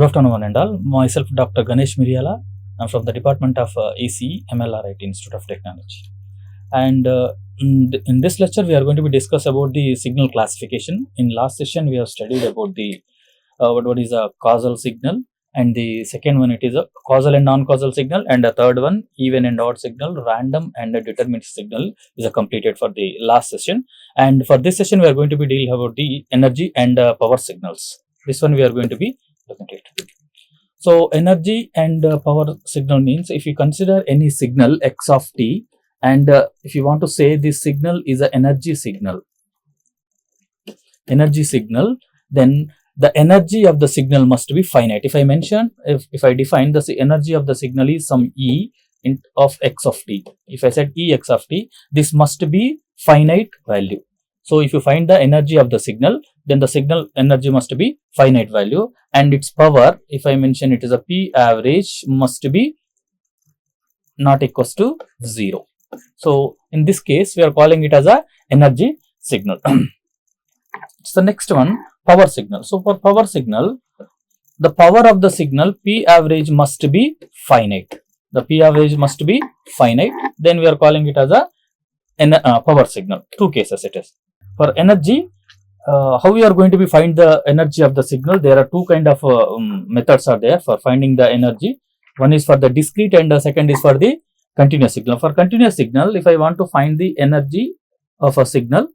Good afternoon, one and all. Myself, Dr. Ganesh Miriyala. I'm from the Department of EC, MLR Institute of Technology. And in this lecture, we are going to be discuss about the signal classification. In last session, we have studied about the what is a causal signal, and the second one it is a causal and non-causal signal, and the third one even and odd signal, random and a deterministic signal is completed for the last session. And for this session, we are going to be dealing about the energy and power signals. This one we are going to be looking at. So energy and power signal means if you consider any signal x of t, and if you want to say this signal is an energy signal, then the energy of the signal must be finite. If I mention, if I define the energy of the signal is some E of x of t, if I said E x of t, this must be finite value. So if you find the energy of the signal, then the signal energy must be finite value, and its power, if I mention it is a P average, must be not equals to 0. So in this case, we are calling it as a energy signal. So the next one, power signal. So for power signal, the power of the signal P average must be finite. The P average must be finite. Then we are calling it as a power signal. Two cases it is. For energy, how we are going to be find the energy of the signal? There are two kind of methods are there for finding the energy. One is for the discrete, and the second is for the continuous signal. For continuous signal, if I want to find the energy of a signal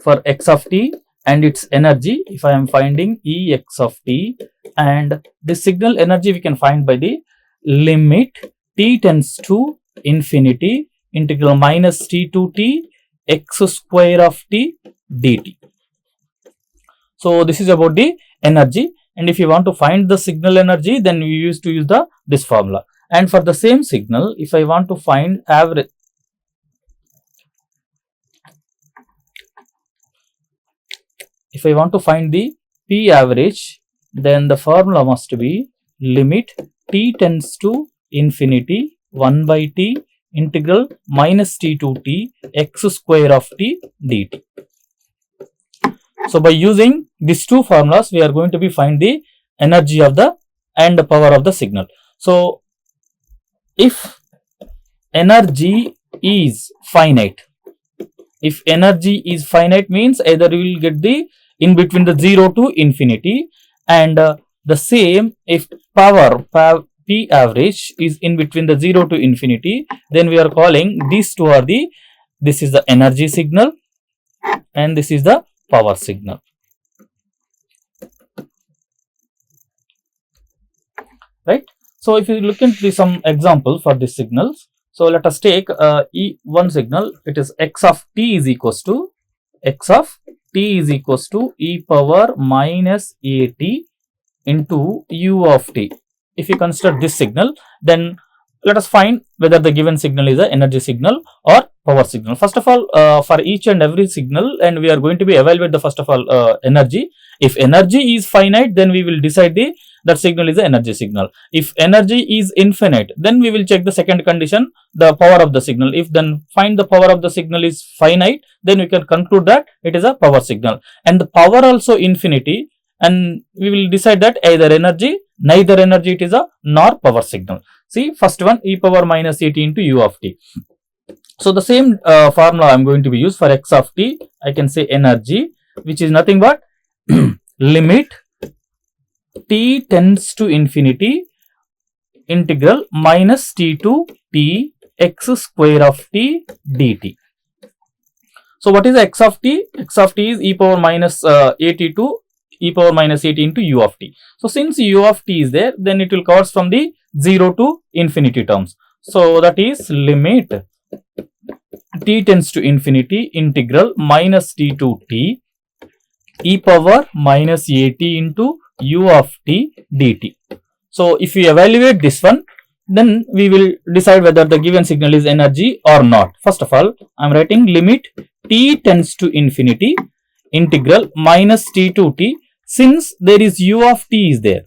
for x of t and its energy, if I am finding E x of t, and the signal energy we can find by the limit t tends to infinity integral minus t to t x square of t dt. So this is about the energy, and if you want to find the signal energy, then we used to use this formula. And for the same signal, if I want to find average, if I want to find the P average, then the formula must be limit t tends to infinity 1 by t integral minus t to t x square of t dt. So by using these two formulas, we are going to be find the energy of the and the power of the signal. So if energy is finite, means either you will get the in between the 0 to infinity, and the same if power P average is in between the 0 to infinity, then we are calling these two are the, this is the energy signal and this is the power signal. Right. So if you look into some example for these signals, so let us take one signal. It is x of t is equals to e power minus at into u of t. If you consider this signal, then let us find whether the given signal is an energy signal or power signal. First of all, for each and every signal, and we are going to be evaluate the first of all energy. If energy is finite, then we will decide that signal is an energy signal. If energy is infinite, then we will check the second condition, the power of the signal. If then find the power of the signal is finite, then we can conclude that it is a power signal. And the power also infinity, and we will decide that either energy, neither energy it is a nor power signal. See, first one e power minus at into u of t. So the same formula I am going to be used for x of t. I can say energy, which is nothing but limit t tends to infinity integral minus t to t x square of t dt. So what is x of t? X of t is e power minus at to e power minus at into u of t. So since u of t is there, then it will covers from the 0 to infinity terms. So that is limit t tends to infinity integral minus t to t e power minus at into u of t dt. So if we evaluate this one, then we will decide whether the given signal is energy or not. First of all, I am writing limit t tends to infinity integral minus t to t. Since there is u of t is there,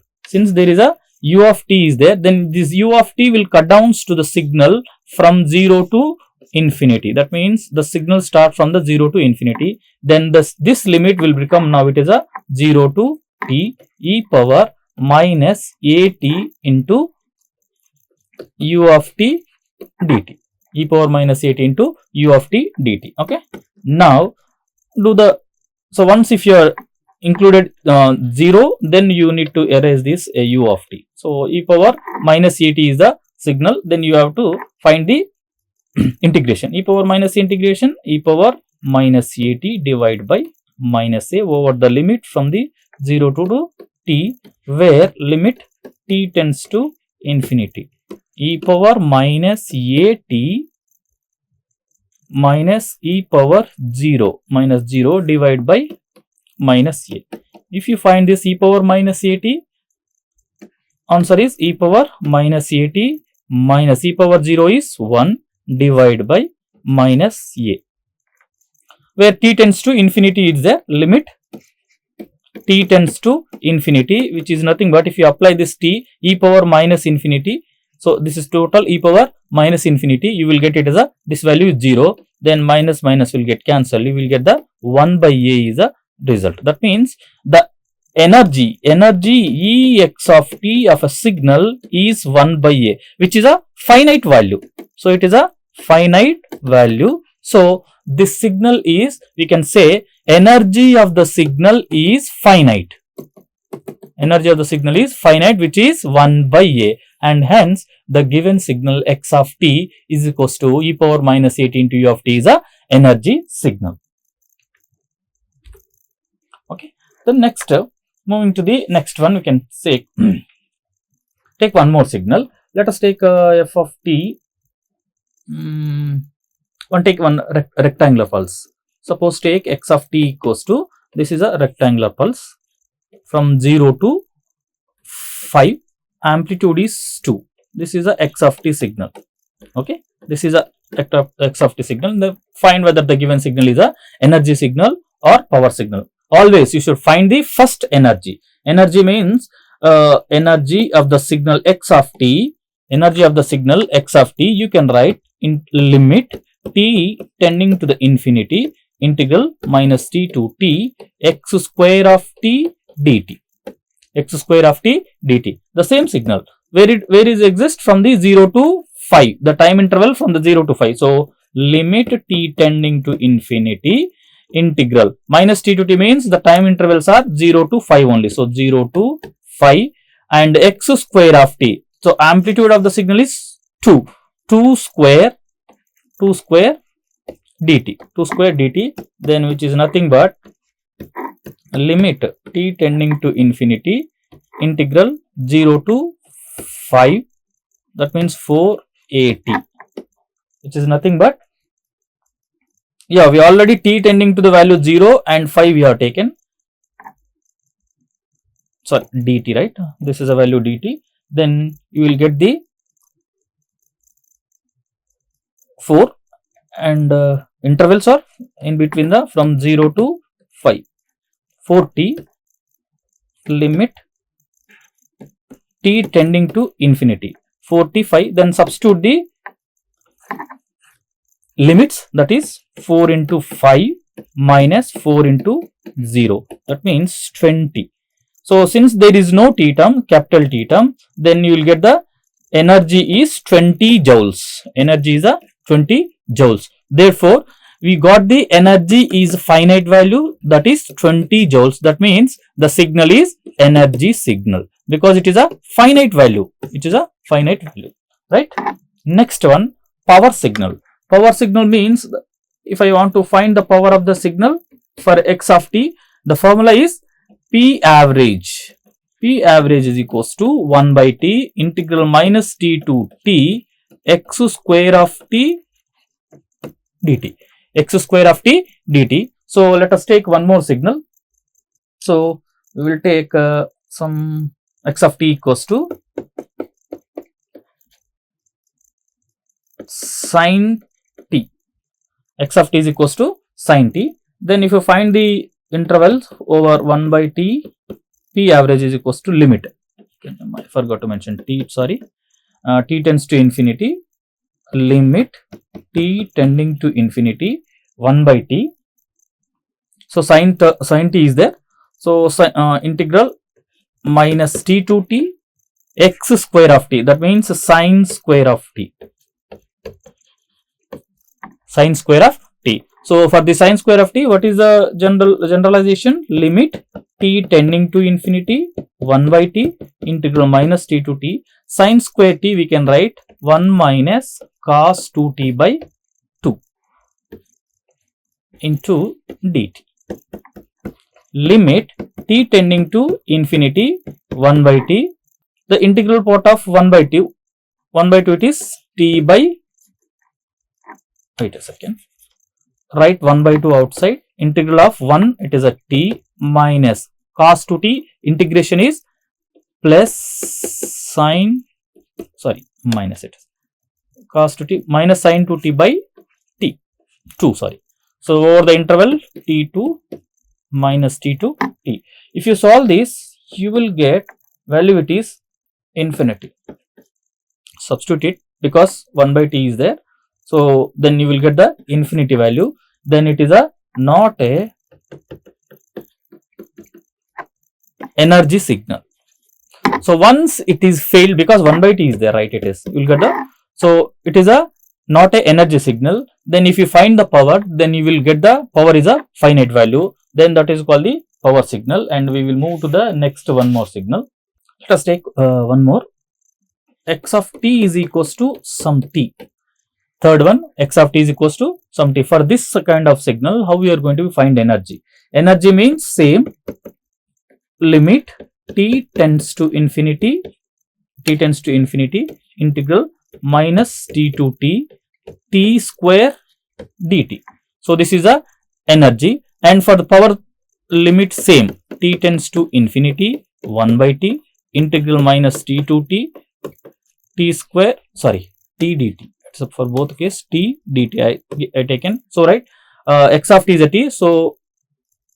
then this u of t will cut down to the signal from 0 to infinity. That means the signal start from the 0 to infinity. Then this limit will become, now it is a 0 to t e power minus at into u of t dt, e power minus at into u of t dt. Okay, now do the, so once if you are included 0, then you need to erase this u of t. So e power minus at is the signal, then you have to find the integration, e power minus integration e power minus at divided by minus a over the limit from the 0 to t, where limit t tends to infinity, e power minus at minus e power 0 divided by minus a. If you find this e power minus at, answer is e power minus at minus e power 0 is 1 divided by minus a, where t tends to infinity is the limit, t tends to infinity, which is nothing but if you apply this t, e power minus infinity, so this is total e power minus infinity, you will get it as a, this value is 0, then minus minus will get cancelled, you will get the 1 by a is a result. That means the energy Ex of t of a signal is 1 by a, which is a finite value. So it is a finite value. So this signal is, we can say energy of the signal is finite. Energy of the signal is finite, which is 1 by a, and hence the given signal x of t is equals to e power minus 8 into u of t is a energy signal. Okay. The next, moving to the next one, we can say take one more signal. Let us take f of t. Take one rectangular pulse. Suppose take x of t equals to, this is a rectangular pulse from 0 to 5, amplitude is 2. This is a x of t signal. Okay, this is a x of t signal. Find whether the given signal is a energy signal or power signal. Always you should find the first energy. Energy means energy of the signal x of t. Energy of the signal x of t, you can write in limit t tending to the infinity, integral minus t to t x square of t dt. X square of t dt. The same signal. Where it exists from the 0 to 5. The time interval from the 0 to 5. So limit t tending to infinity, integral minus t to t means the time intervals are 0 to 5 only. So 0 to 5 and x square of t. So amplitude of the signal is 2. 2 square dt. 2 square dt, then which is nothing but limit t tending to infinity, integral 0 to 5, that means 4at, which is nothing but, yeah, we already t tending to the value 0 and 5 we have taken, sorry, dt, right? This is a value dt, then you will get the 4 and intervals are in between the from 0 to 5, 4t, limit t tending to infinity, 45, then substitute the limits, that is 4 into 5 minus 4 into 0, that means 20. So since there is no t term, capital T term, then you will get the energy is 20 joules. Energy is a 20 joules. Therefore, we got the energy is finite value, that is 20 joules. That means the signal is energy signal because it is a finite value. It is a finite value, right? Next one, power signal. Power signal means if I want to find the power of the signal for x of t, the formula is P average. P average is equals to 1 by t integral minus t to t x square of t dt. X square of t dt. So let us take one more signal. So we will take some x of t equals to sin t. X of t is equals to sin t. Then if you find the intervals over 1 by t, P average is equals to limit. I forgot to mention t, sorry. T tends to infinity, limit t tending to infinity 1 by t. So sin t is there. So integral minus t to t x square of t, that means sine square of t, sine square of t. So for the sine square of t, what is the generalization? Limit t tending to infinity 1 by t integral minus t to t sine square t, we can write 1 minus cos 2t by 2 into dt. Limit t tending to infinity 1 by t, the integral part of 1 by 2 it is t by, wait a second, write 1 by 2 outside, integral of 1 it is a t minus cos 2t, integration is plus sine, sorry, minus it, cos 2t minus sine 2t by t 2, sorry. So over the interval t2 minus t to t. If you solve this, you will get value, it is infinity. Substitute it because 1 by t is there. So then you will get the infinity value. Then it is a not a energy signal. So once it is failed, because 1 by t is there, right? It is, you will get the, so it is a not a energy signal. Then if you find the power, then you will get the power is a finite value. Then that is called the power signal, and we will move to the next one more signal. Let us take one more. X of t is equals to some t. Third one, x of t is equals to some t. For this kind of signal, how we are going to find energy? Energy means same, limit t tends to infinity, integral minus t to t square dt. So this is a energy, and for the power limit same, t tends to infinity 1 by t integral minus t to t square, sorry, t dt. Except for both case t dt I taken. So right, x of t is a t, so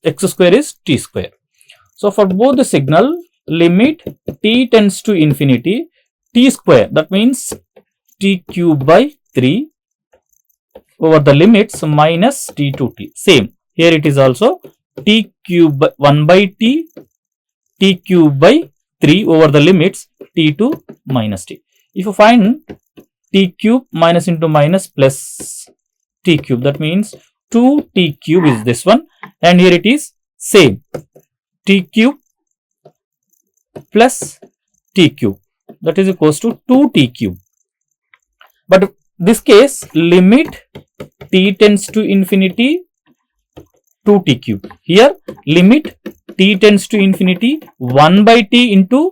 x square is t square. So for both the signal, limit t tends to infinity t square, that means t cube by 3 over the limits minus t to t. Same here, it is also t cube by 1 by t cube by 3 over the limits t to minus t. If you find t cube minus into minus plus t cube, that means 2t cube is this one, and here it is same, t cube plus t cube, that is equals to 2t cube. But this case, limit t tends to infinity 2t cube. Here limit t tends to infinity 1 by t into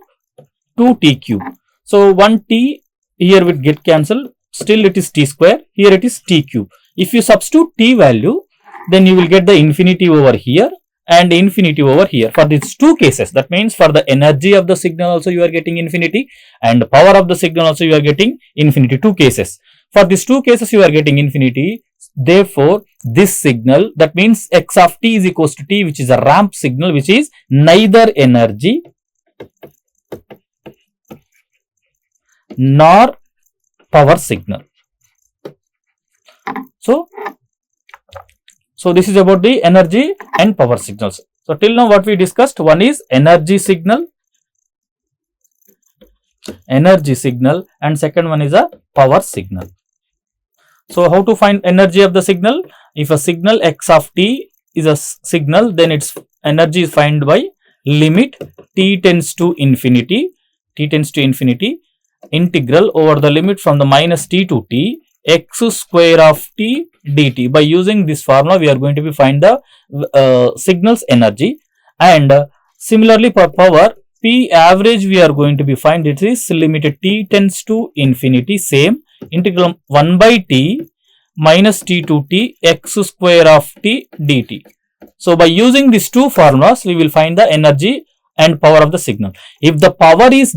2t cube. So 1t here will get cancelled, still it is t square, here it is t cube. If you substitute t value, then you will get the infinity over here and infinity over here for these two cases. That means for the energy of the signal also you are getting infinity, and the power of the signal also you are getting infinity, two cases. For these two cases you are getting infinity. Therefore this signal, that means x of t is equals to t, which is a ramp signal, which is neither energy nor power signal. So this is about the energy and power signals. So till now what we discussed, one is energy signal, and second one is a power signal. So how to find energy of the signal? If a signal x of t is a signal, then its energy is found by limit t tends to infinity, integral over the limit from the minus t to t x square of t dt. By using this formula, we are going to find the signal's energy, and similarly for power, P average we are going to find it is limited t tends to infinity, same, integral 1 by t minus t to t x square of t dt. So by using these two formulas, we will find the energy and power of the signal. If the power is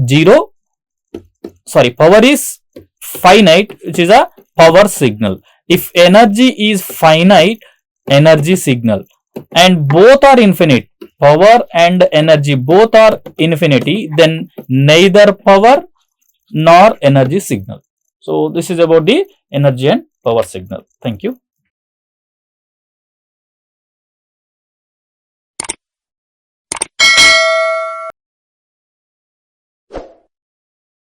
power is finite, which is a power signal. If energy is finite, energy signal, and both are infinite, power and energy both are infinity, then neither power nor energy signal. So this is about the energy and power signal. Thank you.